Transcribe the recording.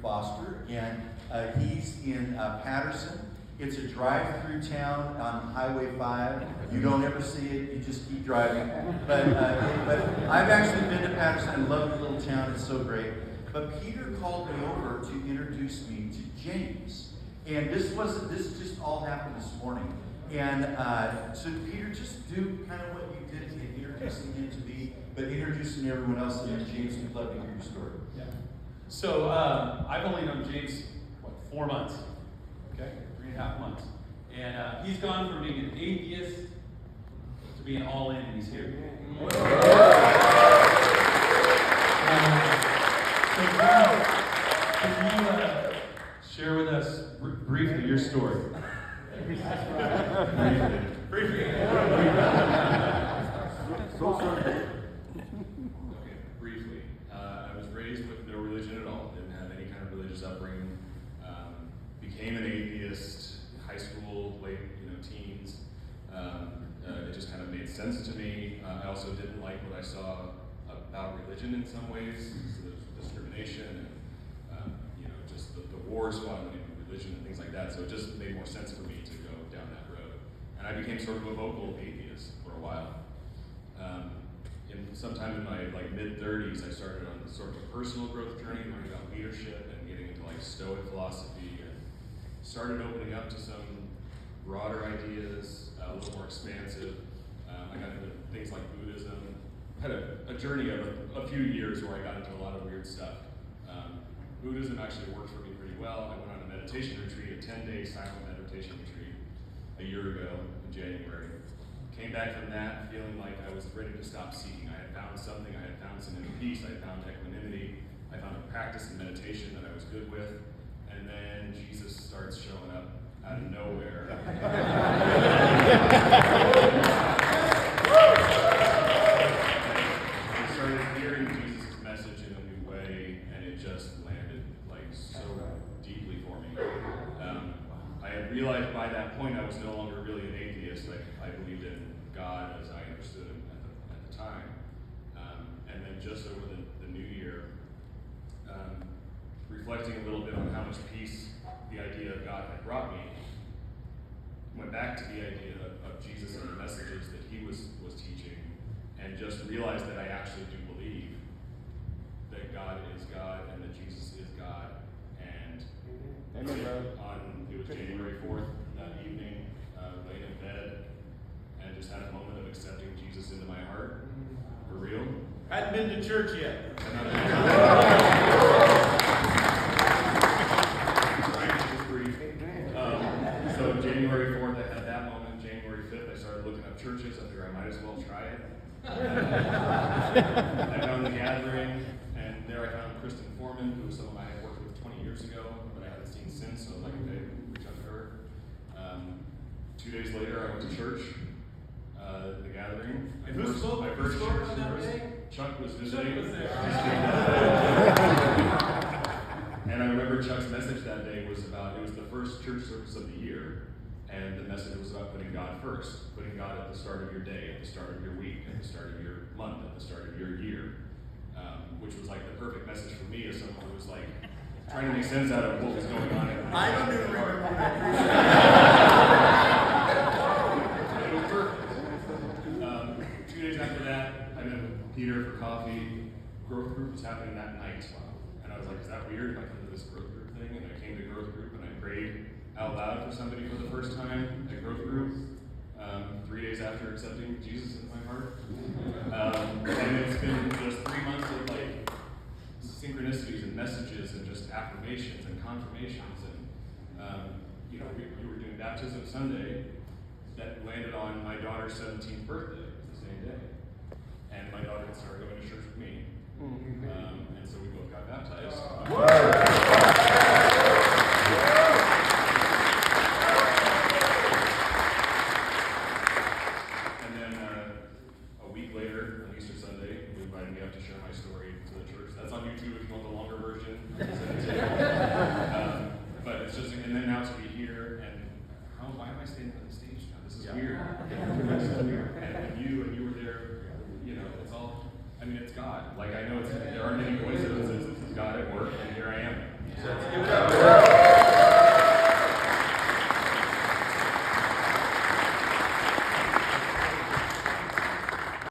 Foster, and he's in Patterson. It's a drive-through town on Highway 5. You don't ever see it, you just keep driving. But I've actually been to Patterson. I love the little town, it's so great. But Peter called me over to introduce me to James. And this just all happened this morning. And so Peter, just do kind of what you did in introducing him to me, but introducing everyone else, and then James, we'd love to hear your story. Yeah. So I've only known James, 4 months? Okay, 3.5 months. And he's gone from being an atheist to being all in, and he's here. Can you share with us briefly your story? Briefly. Okay, briefly. I was raised with no religion at all. Didn't have any kind of religious upbringing. Became an atheist in high school, late teens. It just kind of made sense to me. I also didn't like what I saw about religion in some ways. So there's discrimination and just the wars fought in religion and things like that. So it just made more sense for me to go down that road. And I became sort of a vocal atheist for a while. Sometime in my mid-30s, I started on sort of a personal growth journey, learning about leadership and getting into Stoic philosophy, and started opening up to some broader ideas, a little more expansive. I got into things like Buddhism. I had a journey of a few years where I got into a lot of weird stuff. Buddhism actually worked for me pretty well. I went on a meditation retreat, a 10-day silent meditation retreat, a year ago in January. Came back from that feeling like I was ready to stop seeking. I had found something. I had found some inner peace. I found equanimity. I found a practice in meditation that I was good with. And then Jesus starts showing up out of nowhere. I started hearing Jesus' message in a new way, and it just landed so deeply for me. I had realized by that point I was no longer really an atheist. I believed in God as I understood him at the time. And then just over the new year, reflecting a little bit on how much peace the idea of God had brought me, went back to the idea of Jesus and the messages that he was teaching, and just realized that I actually do believe that God is God and that Jesus is God. And it was January 4th, that evening, laying in bed, and just had a moment of accepting Jesus into my heart, for real. Hadn't been to church yet. So January 4th, I had that moment. January 5th, I started looking up churches. I figured I might as well try it. I found the gathering, and there I found Kristen Foreman, who was someone I had worked with 20 years ago, but I hadn't seen since, so I was like, okay, reach out to her. 2 days later, I went to church, the gathering. And who spoke? My first spoke church on that service. day? Chuck was visiting. Chuck was there. And I remember Chuck's message that day was the first church service of the year, and the message was about putting God first, putting God at the start of your day, at the start of your week, at the start of your month, at the start of your year, which was the perfect message for me as someone who was trying to make sense out of what was going on. I don't even remember that. It was perfect. 2 days after that, I met with Peter for coffee. Growth group was happening that night. And I was like, is that weird if I come to this growth group thing? And I came to growth group and I prayed out loud for somebody for the first time at growth group. 3 days after accepting Jesus into my heart. And it's been just 3 months of synchronicities and messages and just affirmations and confirmations. And we were doing baptism Sunday that landed on my daughter's 17th birthday. It's the same day. And my daughter had started going to church with me. And so we both got baptized. And then a week later, on Easter Sunday, he invited me up to share my story to the church. That's on YouTube if you want the longer version. But it's just, and then now to be here, and why am I standing on the stage now? This is weird. And you were there, it's all, it's God. I know there aren't many coincidences. It's God at work, and here I am. Let's give it up.